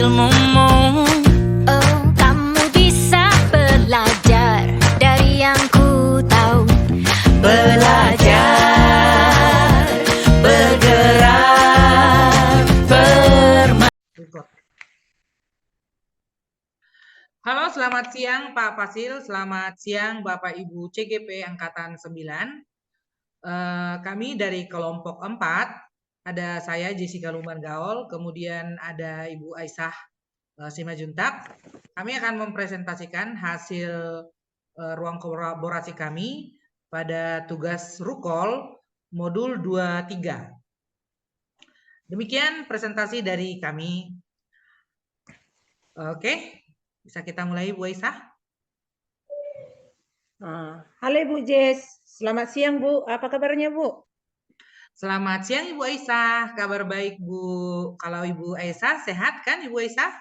ilmumu. Oh, kamu bisa belajar dari yang ku tahu. Belajar, bergerak, Halo, selamat siang Pak Fasil, selamat siang Bapak Ibu CGP Angkatan 9. Kami dari kelompok 4, ada saya Jessica Luman Gaol, kemudian ada Ibu Aisyah Simajuntak. Kami akan mempresentasikan hasil ruang kolaborasi kami pada tugas Rukol modul 23. Demikian presentasi dari kami. Oke, bisa kita mulai Bu Aisyah? Halo Ibu Jess, selamat siang Bu, apa kabarnya Bu? Selamat siang Ibu Aisyah, kabar baik Bu. Kalau Ibu Aisyah sehat kan Ibu Aisyah?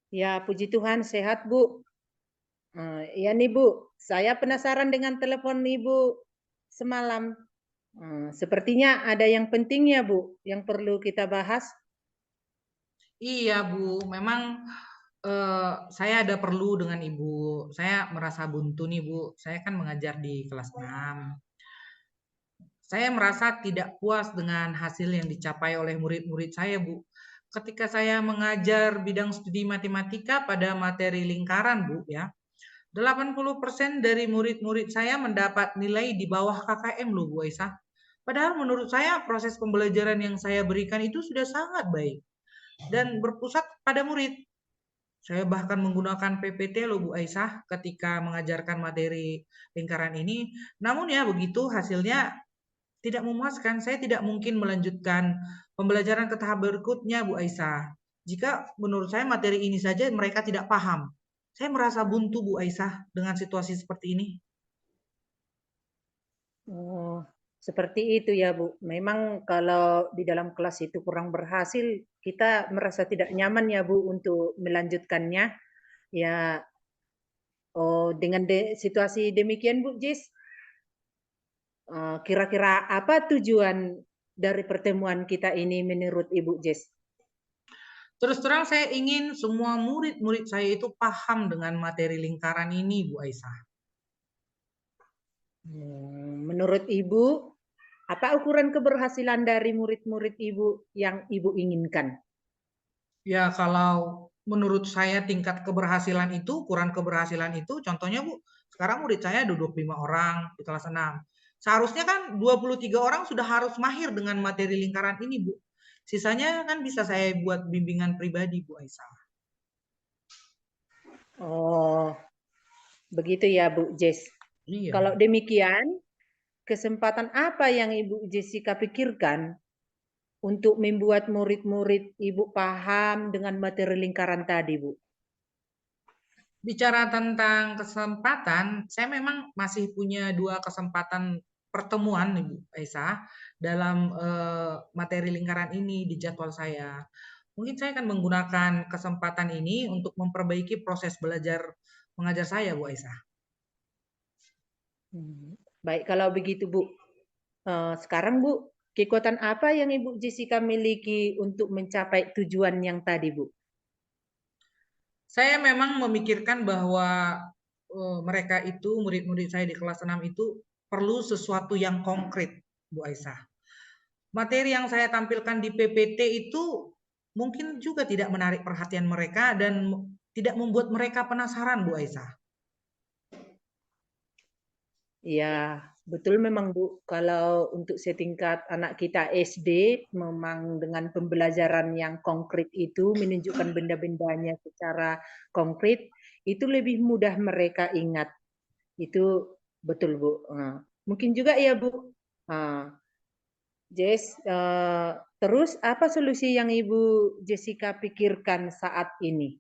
Ya puji Tuhan sehat Bu. Ya nih Bu, saya penasaran dengan telepon Ibu semalam. Sepertinya ada yang penting ya Bu, yang perlu kita bahas. Iya Bu, memang saya ada perlu dengan Ibu. Saya merasa buntu nih Bu, saya kan mengajar di kelas 6. Saya merasa tidak puas dengan hasil yang dicapai oleh murid-murid saya Bu. Ketika saya mengajar bidang studi matematika pada materi lingkaran Bu ya, 80% dari murid-murid saya mendapat nilai di bawah KKM loh Bu Aisyah. Padahal menurut saya proses pembelajaran yang saya berikan itu sudah sangat baik dan berpusat pada murid. Saya bahkan menggunakan PPT loh Bu Aisyah ketika mengajarkan materi lingkaran ini. Namun ya begitu hasilnya tidak memuaskan. Saya tidak mungkin melanjutkan pembelajaran ke tahap berikutnya Bu Aisyah. Jika menurut saya materi ini saja mereka tidak paham. Saya merasa buntu Bu Aisyah dengan situasi seperti ini. Oh, seperti itu ya Bu. Memang kalau di dalam kelas itu kurang berhasil, kita merasa tidak nyaman ya Bu untuk melanjutkannya. Ya, dengan situasi demikian Bu Jess, kira-kira apa tujuan dari pertemuan kita ini menurut Ibu Jess? Terus terang saya ingin semua murid-murid saya itu paham dengan materi lingkaran ini Bu Aisyah. Menurut Ibu, apa ukuran keberhasilan dari murid-murid Ibu yang Ibu inginkan? Ya kalau menurut saya tingkat keberhasilan itu, ukuran keberhasilan itu contohnya Bu, sekarang murid saya ada 25 orang di kelas 6. Seharusnya kan 23 orang sudah harus mahir dengan materi lingkaran ini Bu. Sisanya kan bisa saya buat bimbingan pribadi Bu Aisyah. Oh, begitu ya Bu Jess. Iya. Kalau demikian, kesempatan apa yang Ibu Jessica pikirkan untuk membuat murid-murid Ibu paham dengan materi lingkaran tadi, Bu? Bicara tentang kesempatan, saya memang masih punya 2 kesempatan pertemuan Ibu Aisyah dalam materi lingkaran ini di jadwal saya. Mungkin saya akan menggunakan kesempatan ini untuk memperbaiki proses belajar mengajar saya Bu Aisyah. Baik, kalau begitu Bu. Sekarang Bu, kekuatan apa yang Ibu Jessica miliki untuk mencapai tujuan yang tadi Bu? Saya memang memikirkan bahwa mereka itu, murid-murid saya di kelas 6 itu perlu sesuatu yang konkret, Bu Aisyah. Materi yang saya tampilkan di PPT itu mungkin juga tidak menarik perhatian mereka dan tidak membuat mereka penasaran, Bu Aisyah. Ya, betul memang Bu, kalau untuk setingkat anak kita SD, memang dengan pembelajaran yang konkret itu, menunjukkan benda-bendanya secara konkret, itu lebih mudah mereka ingat. Itu betul Bu. Mungkin juga ya Bu. Jess, terus apa solusi yang Ibu Jessica pikirkan saat ini?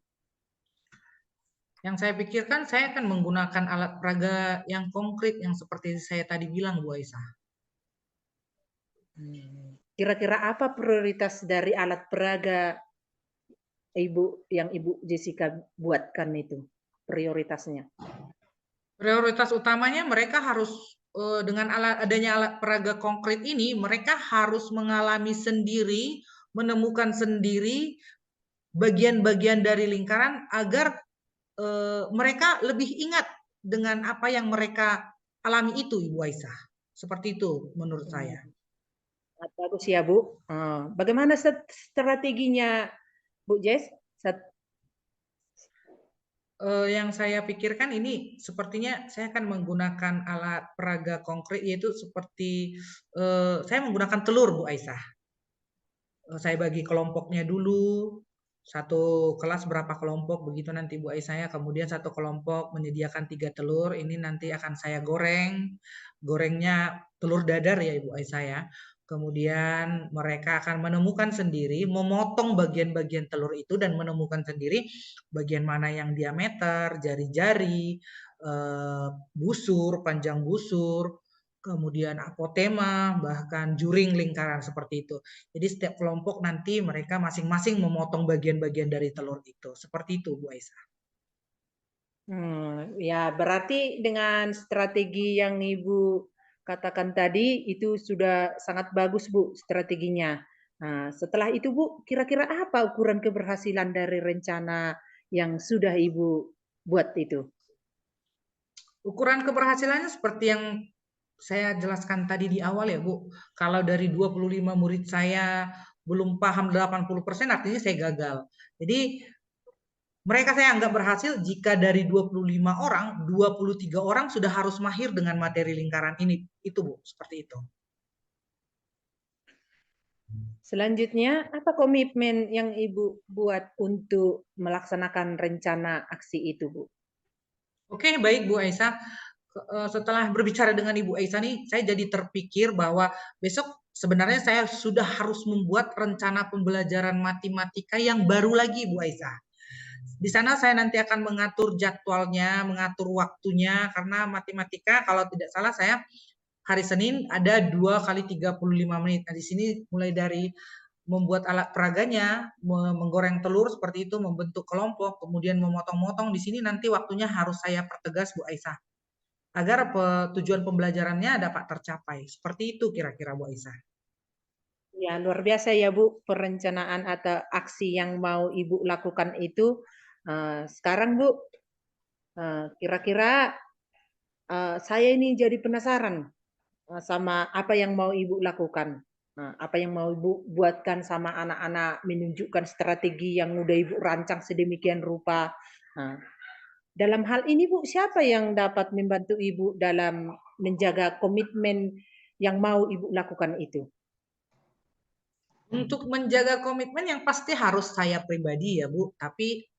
Yang saya pikirkan saya akan menggunakan alat peraga yang konkret yang seperti saya tadi bilang Bu Aisyah. Kira-kira apa prioritas dari alat peraga yang Ibu Jessica buatkan itu? Prioritasnya? Prioritas utamanya mereka harus dengan adanya alat peraga konkret ini, mereka harus mengalami sendiri, menemukan sendiri bagian-bagian dari lingkaran agar mereka lebih ingat dengan apa yang mereka alami itu, Ibu Aisyah. Seperti itu menurut Hmm, saya. sangat bagus ya, Bu. Bagaimana strateginya, Bu Jess? Yang saya pikirkan ini sepertinya saya akan menggunakan alat peraga konkret yaitu seperti saya menggunakan telur, Bu Aisyah. Saya bagi kelompoknya dulu, satu kelas berapa kelompok begitu nanti Bu Aisyah, kemudian satu kelompok menyediakan 3 telur, ini nanti akan saya goreng, gorengnya telur dadar ya Ibu Aisyah ya. Kemudian mereka akan menemukan sendiri, memotong bagian-bagian telur itu dan menemukan sendiri bagian mana yang diameter, jari-jari, busur, panjang busur, kemudian apotema, bahkan juring lingkaran seperti itu. Jadi setiap kelompok nanti mereka masing-masing memotong bagian-bagian dari telur itu. Seperti itu, Bu Aisyah. Ya berarti dengan strategi yang Ibu katakan tadi itu sudah sangat bagus, Bu, strateginya. Nah, setelah itu, Bu, kira-kira apa ukuran keberhasilan dari rencana yang sudah Ibu buat itu? Ukuran keberhasilannya seperti yang saya jelaskan tadi di awal ya, Bu. Kalau dari 25 murid saya belum paham 80% artinya saya gagal. Jadi mereka saya anggap berhasil jika dari 25 orang, 23 orang sudah harus mahir dengan materi lingkaran ini. Itu, Bu, seperti itu. Selanjutnya, apa komitmen yang Ibu buat untuk melaksanakan rencana aksi itu, Bu? Oke, baik Bu Aisyah. Setelah berbicara dengan Ibu Aisyah nih, saya jadi terpikir bahwa besok sebenarnya saya sudah harus membuat rencana pembelajaran matematika yang baru lagi Bu Aisyah. Di sana saya nanti akan mengatur jadwalnya, mengatur waktunya, karena matematika kalau tidak salah saya hari Senin ada 2 kali 35 menit. Nah, di sini mulai dari membuat alat peraganya, menggoreng telur seperti itu, membentuk kelompok, kemudian memotong-motong. Di sini nanti waktunya harus saya pertegas Bu Aisyah agar tujuan pembelajarannya dapat tercapai. Seperti itu kira-kira Bu Aisyah. Ya, luar biasa ya, Bu, perencanaan atau aksi yang mau Ibu lakukan itu. Sekarang, Bu, kira-kira saya ini jadi penasaran sama apa yang mau Ibu lakukan. Apa yang mau Ibu buatkan sama anak-anak, menunjukkan strategi yang udah Ibu rancang sedemikian rupa. Nah, dalam hal ini, Bu, siapa yang dapat membantu Ibu dalam menjaga komitmen yang mau Ibu lakukan itu? Untuk menjaga komitmen yang pasti harus saya pribadi ya Bu, tapi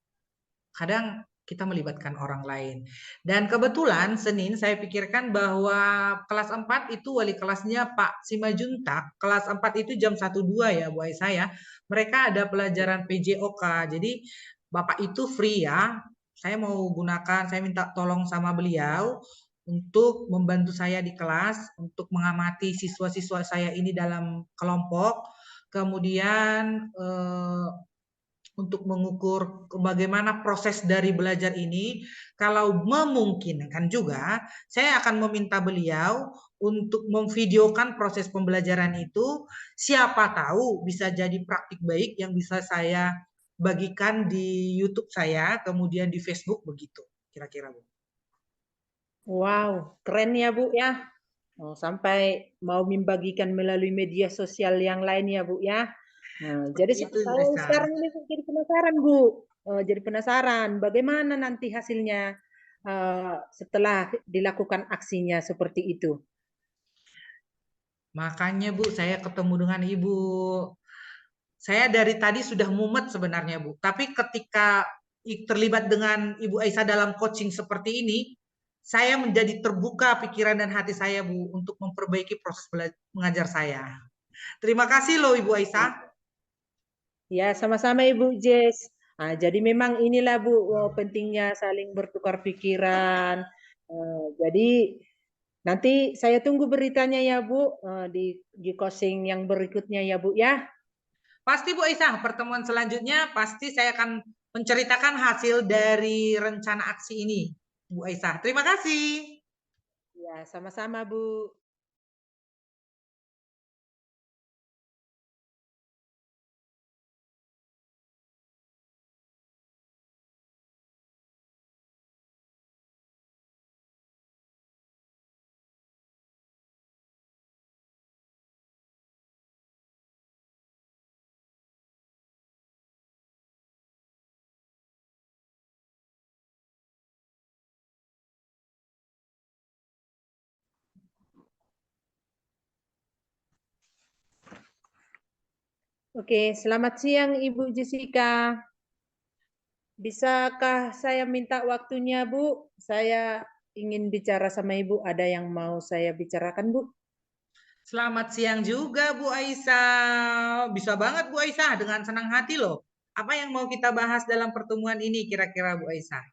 kadang kita melibatkan orang lain. Dan kebetulan Senin saya pikirkan bahwa kelas 4 itu wali kelasnya Pak Simajuntak, kelas 4 itu jam 1-2 ya Bu Aisyah ya. Mereka ada pelajaran PJOK. Jadi Bapak itu free ya. Saya mau gunakan, saya minta tolong sama beliau untuk membantu saya di kelas, untuk mengamati siswa-siswa saya ini dalam kelompok. Kemudian untuk mengukur bagaimana proses dari belajar ini, kalau memungkinkan juga, saya akan meminta beliau untuk memvideokan proses pembelajaran itu. Siapa tahu bisa jadi praktik baik yang bisa saya bagikan di YouTube saya, kemudian di Facebook begitu, kira-kira Bu. Wow, keren ya, Bu, ya. Sampai mau membagikan melalui media sosial yang lain ya, Bu, ya. Seperti Jadi itu, Bu saya Esa. sekarang ini jadi penasaran, Bu. Jadi penasaran bagaimana nanti hasilnya setelah dilakukan aksinya seperti itu. Makanya Bu, saya ketemu dengan Ibu. Saya dari tadi sudah mumet sebenarnya Bu, tapi ketika terlibat dengan Ibu Aisyah dalam coaching seperti ini, saya menjadi terbuka pikiran dan hati saya Bu untuk memperbaiki proses mengajar saya. Terima kasih loh Ibu Aisyah. Ya, sama-sama Ibu Jess. Jadi memang inilah Bu, pentingnya saling bertukar pikiran. Jadi nanti saya tunggu beritanya ya Bu, di coaching yang berikutnya ya Bu ya. Pasti Bu Aisyah, pertemuan selanjutnya pasti saya akan menceritakan hasil dari rencana aksi ini. Bu Aisyah, terima kasih. Ya, sama-sama Bu. Oke, selamat siang Ibu Jessica. Bisakah saya minta waktunya, Bu? Saya ingin bicara sama Ibu, ada yang mau saya bicarakan, Bu. Selamat siang juga Bu Aisyah. Bisa banget Bu Aisyah, dengan senang hati loh. Apa yang mau kita bahas dalam pertemuan ini kira-kira Bu Aisyah?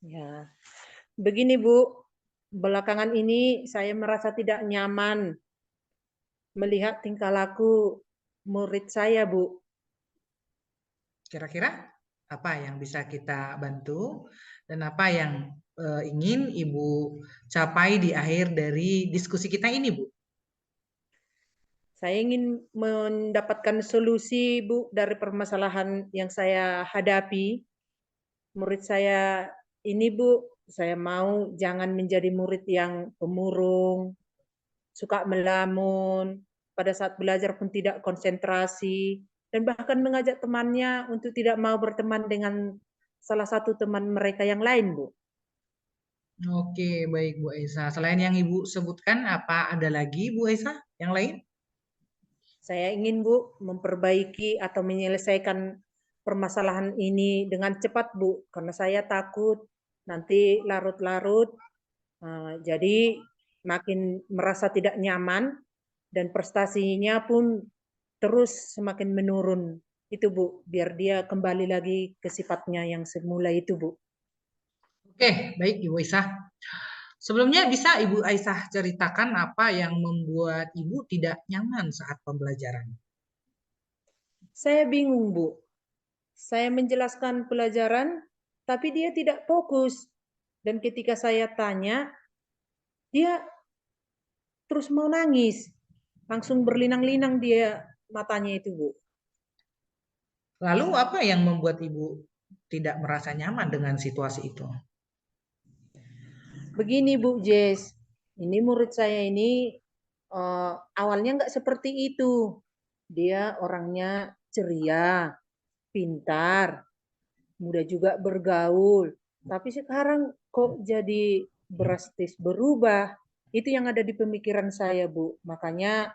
Ya, begini Bu, belakangan ini saya merasa tidak nyaman melihat tingkah laku murid saya, Bu. Kira-kira apa yang bisa kita bantu dan apa yang ingin Ibu capai di akhir dari diskusi kita ini, Bu? Saya ingin mendapatkan solusi, Bu, dari permasalahan yang saya hadapi. Murid saya ini, Bu, saya mau jangan menjadi murid yang pemurung, suka melamun, pada saat belajar pun tidak konsentrasi, dan bahkan mengajak temannya untuk tidak mau berteman dengan salah satu teman mereka yang lain, Bu. Oke, baik Bu Aisyah. Selain yang Ibu sebutkan, apa ada lagi Bu Aisyah yang lain? Saya ingin, Bu, memperbaiki atau menyelesaikan permasalahan ini dengan cepat, Bu, karena saya takut nanti larut-larut, jadi makin merasa tidak nyaman dan prestasinya pun terus semakin menurun. Itu, Bu, biar dia kembali lagi ke sifatnya yang semula itu, Bu. Oke, baik Ibu Aisyah. Sebelumnya bisa Ibu Aisyah ceritakan apa yang membuat Ibu tidak nyaman saat pembelajaran? Saya bingung, Bu. Saya menjelaskan pelajaran, tapi dia tidak fokus. Dan ketika saya tanya, dia terus mau nangis. Langsung berlinang-linang dia matanya itu, Bu. Lalu apa yang membuat Ibu tidak merasa nyaman dengan situasi itu? Begini, Bu Jess, ini murid saya ini awalnya nggak seperti itu. Dia orangnya ceria, pintar, mudah juga bergaul. Tapi sekarang kok jadi drastis berubah. Itu yang ada di pemikiran saya, Bu. Makanya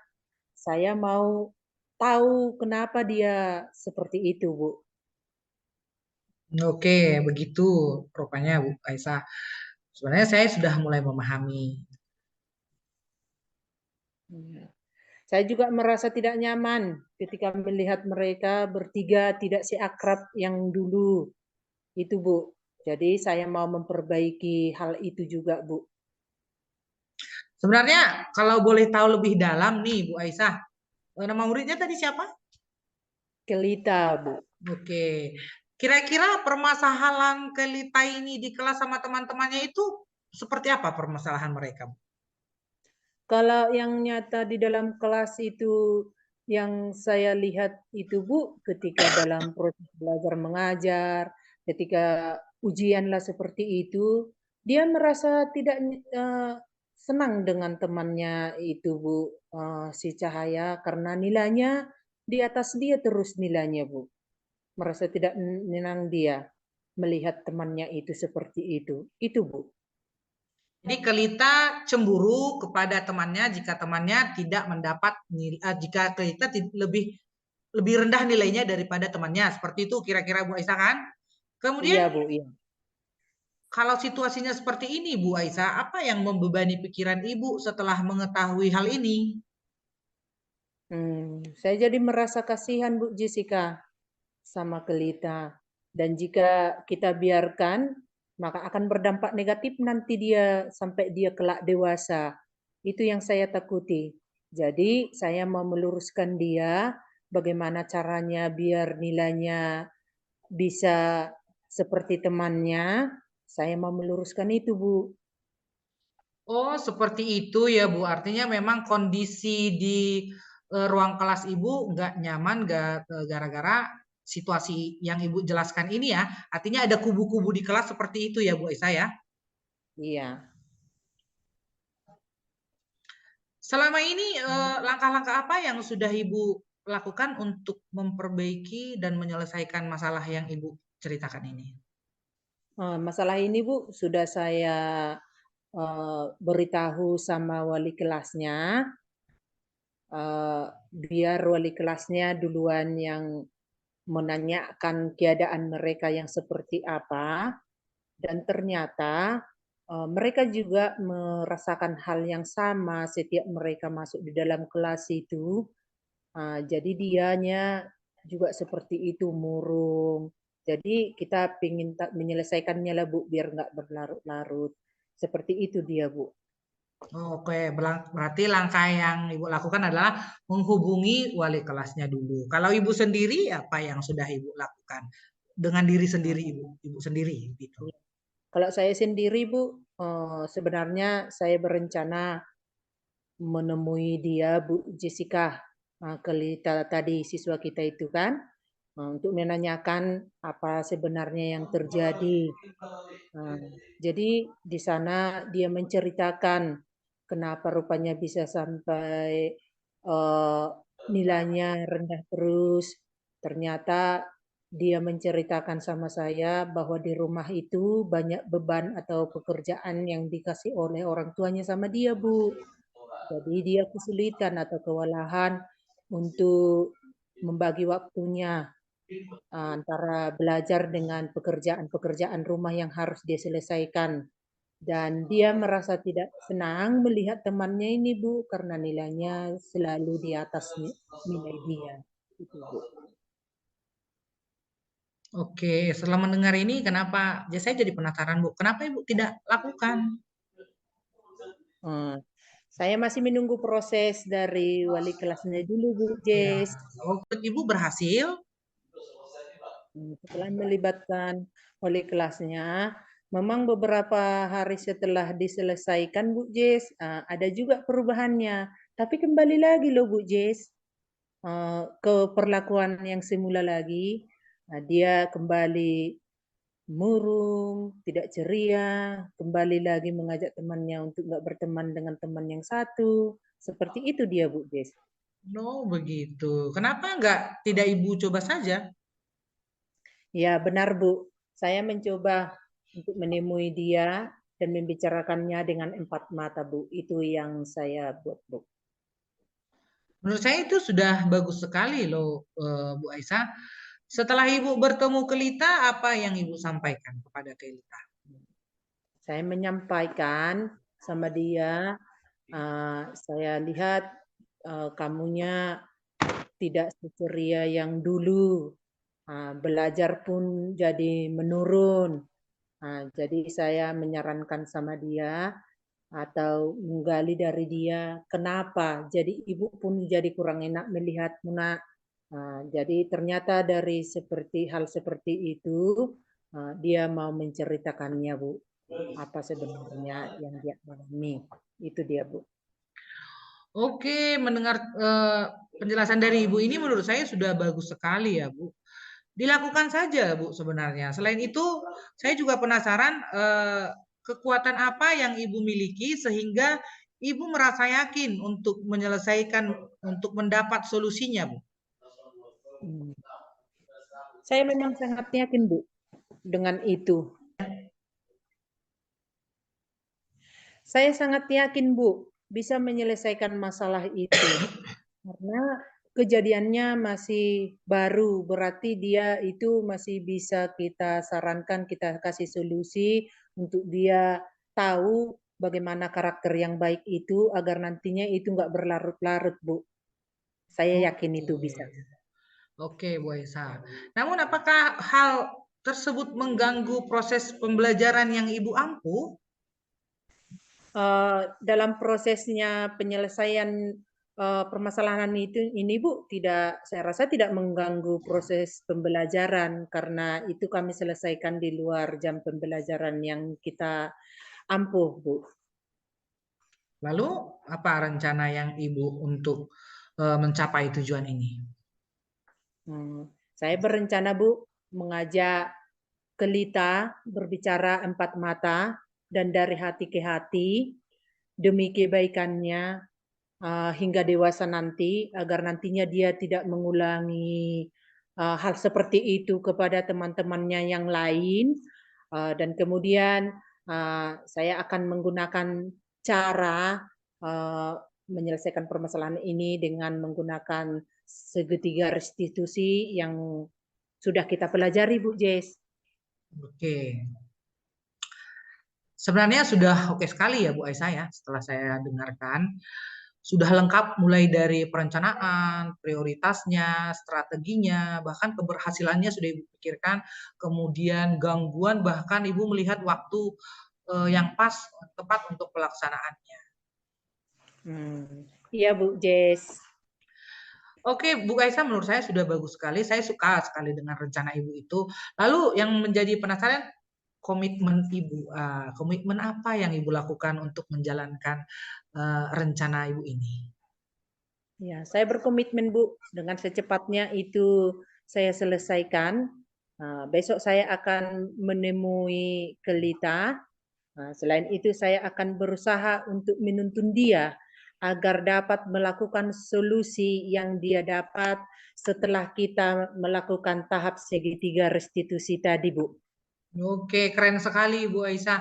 saya mau tahu kenapa dia seperti itu, Bu. Oke, begitu rupanya Bu Aisyah. Sebenarnya saya sudah mulai memahami. Iya. Saya juga merasa tidak nyaman ketika melihat mereka bertiga tidak seakrab yang dulu. Itu, Bu. Jadi saya mau memperbaiki hal itu juga, Bu. Sebenarnya kalau boleh tahu lebih dalam nih Bu Aisyah, nama muridnya tadi siapa? Kelita, Bu. Oke, kira-kira permasalahan Kelita ini di kelas sama teman-temannya itu seperti apa permasalahan mereka, Bu? Kalau yang nyata di dalam kelas itu yang saya lihat itu, Bu, ketika dalam proses belajar mengajar, ketika ujian lah seperti itu, dia merasa tidak senang dengan temannya itu, Bu, si Cahaya, karena nilainya di atas dia terus nilainya, Bu. Merasa tidak menyenang dia melihat temannya itu seperti itu. Itu, Bu. Jadi Kelita cemburu kepada temannya jika temannya tidak mendapat jika Kelita lebih lebih rendah nilainya daripada temannya. Seperti itu kira-kira Bu Aisyah kan? Kemudian Iya, Bu, iya. kalau situasinya seperti ini Bu Aisyah, apa yang membebani pikiran Ibu setelah mengetahui hal ini? Saya jadi merasa kasihan, Bu Jessica, sama Kelita. Dan jika kita biarkan, maka akan berdampak negatif nanti dia sampai dia kelak dewasa. Itu yang saya takuti. Jadi saya mau meluruskan dia, bagaimana caranya biar nilainya bisa seperti temannya. Saya mau meluruskan itu, Bu. Oh, seperti itu ya Bu. Artinya memang kondisi di ruang kelas Ibu nggak nyaman, nggak gara-gara situasi yang Ibu jelaskan ini ya. Artinya ada kubu-kubu di kelas seperti itu ya Bu Aisyah ya. Iya. Selama ini langkah-langkah apa yang sudah Ibu lakukan untuk memperbaiki dan menyelesaikan masalah yang Ibu ceritakan ini? Masalah ini, Bu, sudah saya beritahu sama wali kelasnya. biar wali kelasnya duluan yang menanyakan keadaan mereka yang seperti apa, dan ternyata mereka juga merasakan hal yang sama setiap mereka masuk di dalam kelas itu. Jadi dianya juga seperti itu, murung. Jadi kita ingin menyelesaikannya lah Bu, biar nggak berlarut-larut. Seperti itu dia Bu. Oke, berarti langkah yang Ibu lakukan adalah menghubungi wali kelasnya dulu. Kalau Ibu sendiri, apa yang sudah Ibu lakukan dengan diri Nah, sendiri Ibu sendiri gitu? iya. Kalau saya sendiri Bu, sebenarnya saya berencana menemui dia Bu Jessica, Kelita tadi siswa kita itu kan, untuk menanyakan apa sebenarnya yang terjadi. Jadi di sana dia menceritakan kenapa rupanya bisa sampai nilainya rendah terus. Ternyata dia menceritakan sama saya bahwa di rumah itu banyak beban atau pekerjaan yang dikasih oleh orang tuanya sama dia, Bu. Jadi dia kesulitan atau kewalahan untuk membagi waktunya antara belajar dengan pekerjaan-pekerjaan rumah yang harus dia selesaikan. Dan dia merasa tidak senang melihat temannya ini, Bu, karena nilainya selalu di atas nilai dia. Itu, Bu. Oke, setelah mendengar ini, kenapa? Ya, saya jadi penasaran Bu, kenapa Ibu tidak lakukan? Eh, saya masih menunggu proses dari wali kelasnya dulu, Bu Ya, Jess. Ibu berhasil. Setelah melibatkan wali kelasnya, memang beberapa hari setelah diselesaikan, Bu Jess, ada juga perubahannya. Tapi kembali lagi loh, Bu Jess, ke perlakuan yang semula lagi. Dia kembali murung, tidak ceria, kembali lagi mengajak temannya untuk nggak berteman dengan teman yang satu. Seperti itu dia, Bu Jess. No, begitu. Kenapa enggak tidak Ibu coba saja? Ya, benar, Bu. Saya mencoba untuk menemui dia dan membicarakannya dengan empat mata, Bu. Itu yang saya buat, Bu. Menurut saya itu sudah bagus sekali loh, Bu Aisyah. Setelah Ibu bertemu Kelita, apa yang Ibu sampaikan kepada Kelita? Saya menyampaikan sama dia, saya lihat kamunya tidak seceria yang dulu. Belajar pun jadi menurun. Jadi saya menyarankan sama dia atau menggali dari dia kenapa jadi ibu pun jadi kurang enak melihatmu nak. Jadi ternyata dari hal seperti itu dia mau menceritakannya Bu, apa sebenarnya yang dia alami. Itu dia Bu. Oke, mendengar penjelasan dari Ibu ini menurut saya sudah bagus sekali ya, Bu. Dilakukan saja, Bu, sebenarnya. Selain itu, saya juga penasaran kekuatan apa yang Ibu miliki sehingga Ibu merasa yakin untuk menyelesaikan, untuk mendapat solusinya, Bu. Hmm. Saya memang sangat yakin Bu dengan itu. Saya sangat yakin Bu bisa menyelesaikan masalah itu. Karena kejadiannya masih baru, berarti dia itu masih bisa kita sarankan, kita kasih solusi untuk dia tahu bagaimana karakter yang baik itu agar nantinya itu nggak berlarut-larut, Bu. Saya yakin Oke. itu bisa. Oke, Bu Esa. Namun apakah hal tersebut mengganggu proses pembelajaran yang Ibu ampuh? Dalam prosesnya penyelesaian permasalahan ini Bu, saya rasa tidak mengganggu proses pembelajaran karena itu kami selesaikan di luar jam pembelajaran yang kita ampuh Bu. Lalu apa rencana yang Ibu untuk mencapai tujuan ini? Saya berencana Bu mengajak Kelita berbicara empat mata dan dari hati ke hati demi kebaikannya hingga dewasa nanti agar nantinya dia tidak mengulangi hal seperti itu kepada teman-temannya yang lain. Dan kemudian saya akan menggunakan cara menyelesaikan permasalahan ini dengan menggunakan segitiga restitusi yang sudah kita pelajari, Bu Jess. Oke. Sebenarnya sudah oke sekali ya Bu Aisyah ya, setelah saya dengarkan. Sudah lengkap mulai dari perencanaan, prioritasnya, strateginya, bahkan keberhasilannya sudah Ibu pikirkan, kemudian gangguan bahkan Ibu melihat waktu yang pas, tepat untuk pelaksanaannya. Iya Bu Jess. Oke, Bu Aisyah menurut saya sudah bagus sekali. Saya suka sekali dengan rencana Ibu itu. Lalu yang menjadi penasaran komitmen Ibu, komitmen apa yang Ibu lakukan untuk menjalankan rencana Ibu ini? Ya, saya berkomitmen Bu, dengan secepatnya itu saya selesaikan. Besok saya akan menemui Kelita. Selain itu saya akan berusaha untuk menuntun dia agar dapat melakukan solusi yang dia dapat setelah kita melakukan tahap segitiga restitusi tadi, Bu. Oke, keren sekali Bu Aisyah.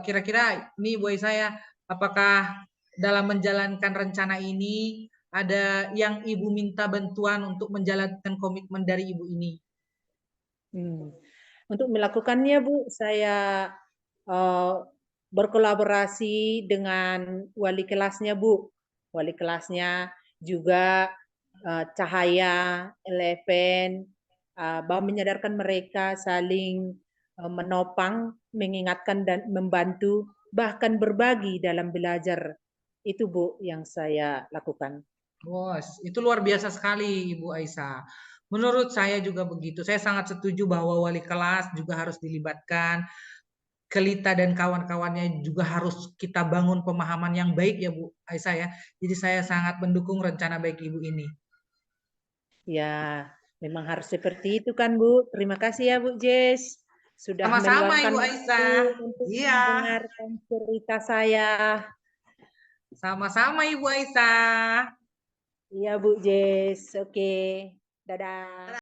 Kira-kira ini Bu Aisyah ya, apakah dalam menjalankan rencana ini ada yang Ibu minta bantuan untuk menjalankan komitmen dari Ibu ini? Untuk melakukannya, Bu, saya berkolaborasi dengan wali kelasnya, Bu. Wali kelasnya juga Cahaya, Eleven, bahwa menyadarkan mereka saling menopang, mengingatkan dan membantu, bahkan berbagi dalam belajar. Itu Bu yang saya lakukan. Bos, itu luar biasa sekali Ibu Aisyah. Menurut saya juga begitu. Saya sangat setuju bahwa wali kelas juga harus dilibatkan. Kelita dan kawan-kawannya juga harus kita bangun pemahaman yang baik ya Bu Aisyah ya. Jadi saya sangat mendukung rencana baik Ibu ini. Ya, memang harus seperti itu kan Bu. Terima kasih ya Bu Jess. Sudah Sama-sama meluangkan Ibu waktu Aisyah. untuk Iya, mendengarkan cerita saya. sama-sama Ibu Aisyah. Iya Bu Jess, oke. Dadah.